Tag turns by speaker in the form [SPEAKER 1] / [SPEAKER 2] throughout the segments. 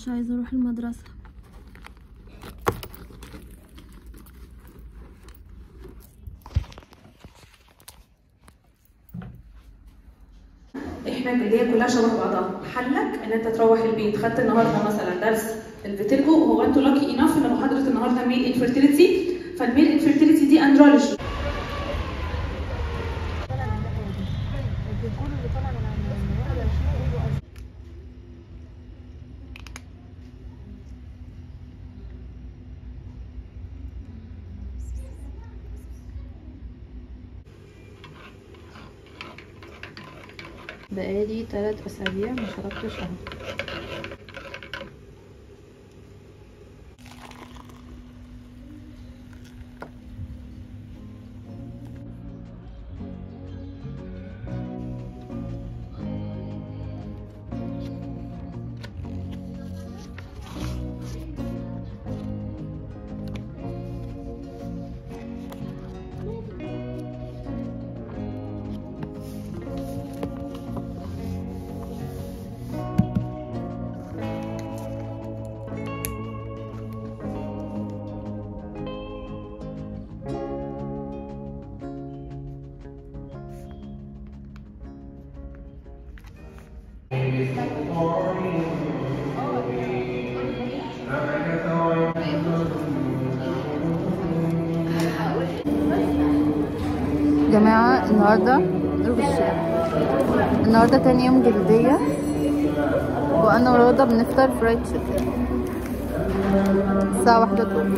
[SPEAKER 1] مش عايزه اروح المدرسه.
[SPEAKER 2] احنا الجديه كلها شبه بعضها. حلك ان انت تروح البيت خدت النهارده مثلا درس الفيتيلجو. هو انتوا لاكي انف ان محاضره النهارده ميل انفيرتيليتي، فالميل انفيرتيليتي دي اندرولوجي.
[SPEAKER 1] بقالي 3 أسابيع ما شربتش قهوة. جماعة النهاردة تاني يوم جلدية، وأنا وروضة بنفطر فرايد تشيكن الساعة 1 الظهر.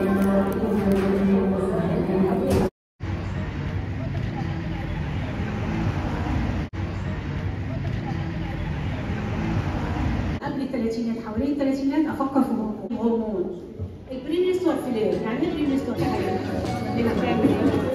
[SPEAKER 2] قبل الثلاثينات حوالين الثلاثينات افكر في هرمون البرينستور فيلير. يعني ايه برينستور فيلير؟ هنا بتعمل ايه؟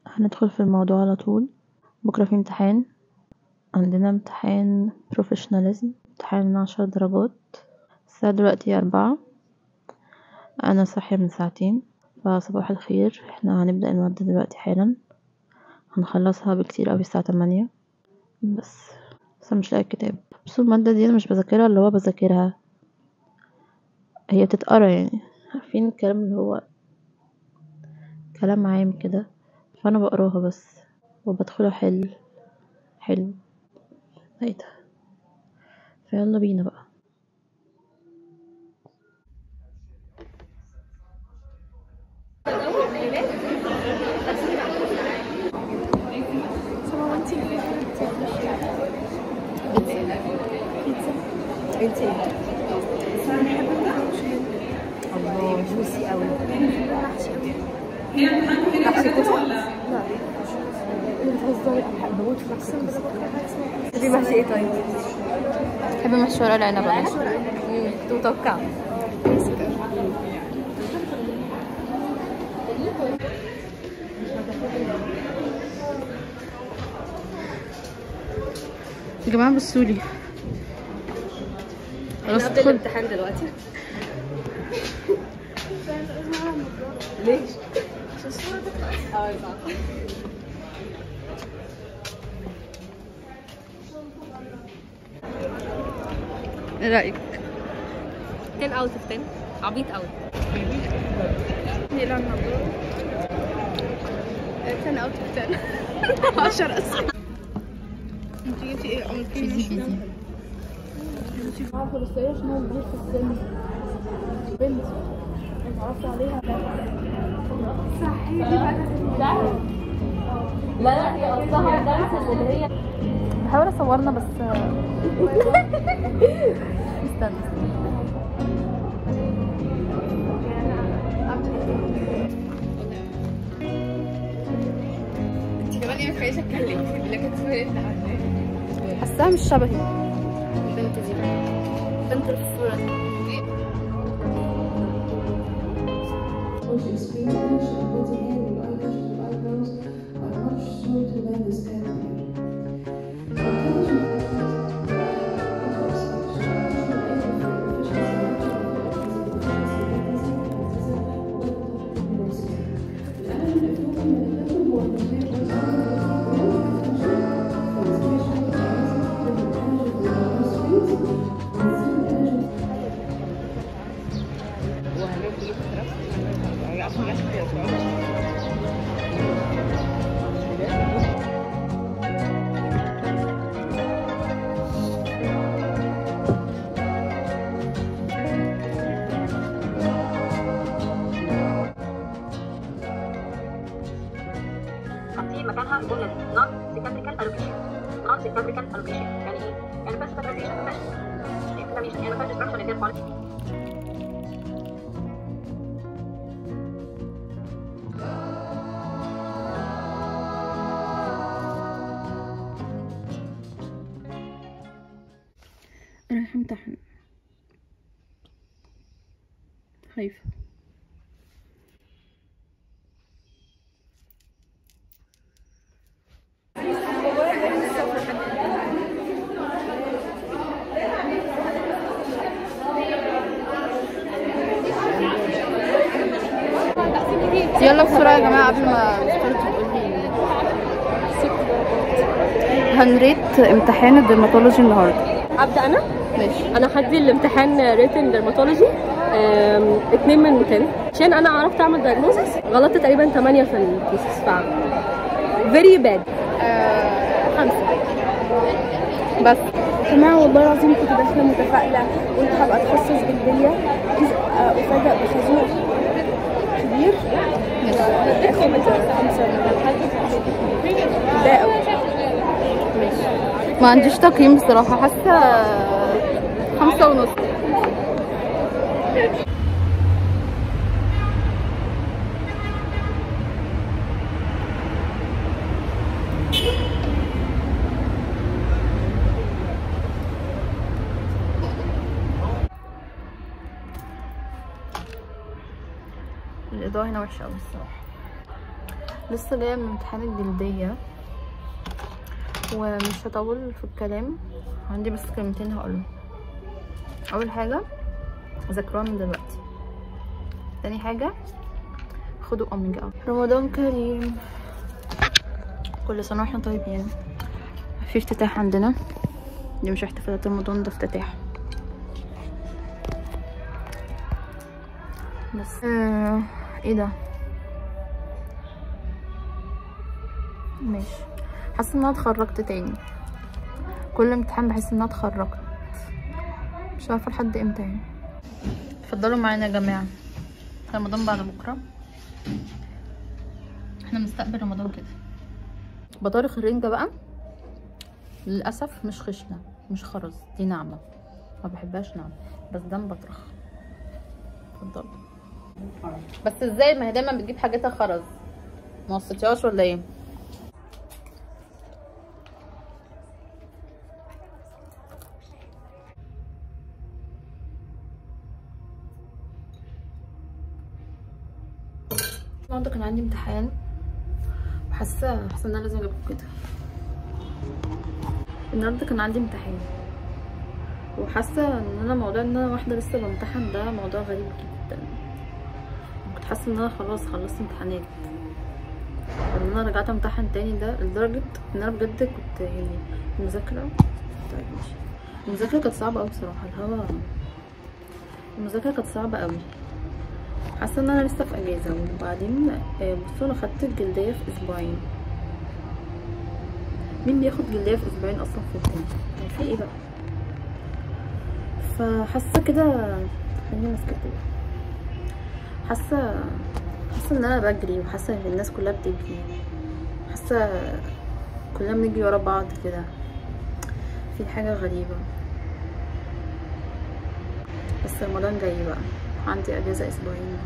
[SPEAKER 1] هندخل في الموضوع على طول. بكرة في امتحان، عندنا امتحان بروفيشناليزم، امتحان 10 درجات. الساعة دلوقتي 4، أنا صاحية من ساعتين. فصباح الخير، احنا هنبدأ المادة دلوقتي حالا، هنخلصها بكتير اوي الساعة 8. بس مش لاقي الكتاب. بس المادة دي أنا مش بذاكرها اللي هو بذاكرها، هي تتقرا يعني، عارفين الكلام اللي هو كلام عام كده، فأنا بقراها بس وبدخل أحل ايه ده. فيلا بينا بقى.
[SPEAKER 3] الله جوسي قوي.
[SPEAKER 2] هي امتحانكم كده كده ولا؟
[SPEAKER 3] لا بتهزري، انا بموت في محشي الكوسه. تحبي محشي ايه طيب؟
[SPEAKER 1] بحب محشي ورق العنب.
[SPEAKER 3] كنت متوقعه.
[SPEAKER 1] يا جماعة بصولي، خلاص
[SPEAKER 3] قبل الامتحان دلوقتي. ليش؟ عشان الصورة تطلع. صح.
[SPEAKER 1] ايه رأيك؟
[SPEAKER 3] 10 out of 10. عبيط قوي.
[SPEAKER 1] نقلع النضارة.
[SPEAKER 3] 10 out of 10. 10 أصلا.
[SPEAKER 1] انتي جبتي ايه؟ بيزي
[SPEAKER 4] عارفة بس هي عشان هو كبير في السن، بنت اتعرفت عليها صحيح.
[SPEAKER 3] لا هي قصدها الدرس اللي هي
[SPEAKER 1] بحاول اصورنا بس استنى.
[SPEAKER 3] انت كمان ايه متخيلة اتكلم اللي كانت اسمها ايه؟
[SPEAKER 1] حاساها مش شبهي.
[SPEAKER 3] البنت دي بنت الصورة دي.
[SPEAKER 2] which explains the blending in with eyelashes and eyebrows are much shorter than the standard hair.
[SPEAKER 5] مكانها الجمله دي non symmetrical allocation. non symmetrical allocation يعني ايه؟ يعني بس separation ما فيهاش يعني ما فيهاش destruction اللي هي الكواليتي.
[SPEAKER 1] رايحة امتحن، خايفة. يلا بسرعة يا جماعة قبل ما مستر تقولي هنريت امتحان الدرماتولوجي النهارده.
[SPEAKER 3] ابدا انا؟
[SPEAKER 1] ماشي.
[SPEAKER 3] انا هدي الامتحان ريتن درماتولوجي 2 من 10 عشان انا عرفت اعمل دايجنوزس. غلطت تقريبا 8 في الكيسز ف فيري باد. 5 بس.
[SPEAKER 4] يا جماعة والله العظيم كنت داخلة متفائلة، قلت هبقى اتخصص جلدية، أفاجأ بخازوق كبير اخد 5 ده قوي.
[SPEAKER 1] ما عنديش تقييم بصراحة، حاسة 5.5. الإضاءة هنا وحشة أوي الصراحة. لسه جاية من امتحان الجلدية ومش هطول في الكلام، عندي بس كلمتين هقولهم. أول حاجة ذاكروها من دلوقتي، تاني حاجة خدوا أوميجا. رمضان كريم، كل سنة واحنا طيبين. في افتتاح عندنا، دي مش احتفالات رمضان، ده افتتاح بس. ايه ده؟ ماشي. حاسه ان انا اتخرجت تاني، كل امتحان بحس ان انا اتخرجت، مش عارفه لحد امتى يعني. اتفضلوا معانا يا جماعه، رمضان بعد بكره، احنا بنستقبل رمضان كده. بطارخ الرنجه بقى للاسف مش خشنه، مش خرز، دي ناعمه، ما بحبهاش ناعمه، بس ده مبطرخ. اتفضلوا. بس ازاي؟ ما هي دايما بتجيب حاجتها خرز، ما وصلتيهاش ولا ايه؟ النهارده كان عندي امتحان وحاسه ان انا لازم اجيبكم كده. النهارده كان عندي امتحان وحاسه ان انا موضوع ان انا واحده لسه بامتحن ده موضوع غريب جدا. كنت حاسه ان انا خلاص خلصت امتحانات، ان انا رجعت امتحن تاني، ده لدرجه ان انا بجد كنت يعني المذاكره. طيب ماشي. المذاكره كانت صعبه قوي بصراحه، المذاكره كانت صعبه قوي. حاسه ان انا لسه في اجازه. وبعدين بصوا انا خدت الجلديه في اسبوعين. مين بياخد جلديه في اسبوعين اصلا في الدنيا؟ يعني في ايه بقى؟ فحاسه كده، خليني ماسكه كده، حاسه ان انا بجري، وحاسه ان الناس كلها بتجري، حاسه كلنا بنجري ورا بعض كده، في حاجه غريبه. بس رمضان جاي بقى، عندي اجازه اسبوعين.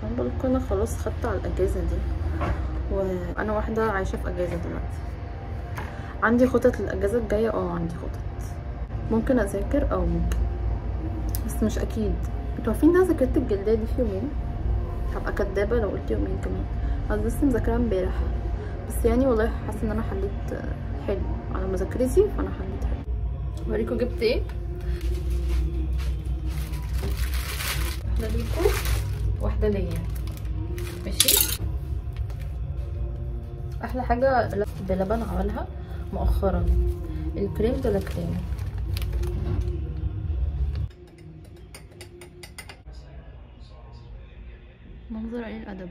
[SPEAKER 1] انا بقولك انا خلاص خدت على الاجازه دي، وانا واحده عايشه في اجازه دلوقتي. عندي خطط للاجازه الجايه، عندي خطط، ممكن اذاكر او ممكن، بس مش اكيد. انتوا عارفين ان انا ذاكرت الجلديه دي في يومين، هبقى كدابه لو قلت يومين كمان. انا لسه مذاكره امبارح بس يعني والله حاسه ان انا حليت حلو على مذاكرتي، فانا حليت حلو. اوريكم جبت ايه. واحده ليكم واحده ليا، ماشي. احلى حاجه بلبن عملها مؤخرا الكريم دو لا كريم. منظر قليل الادب.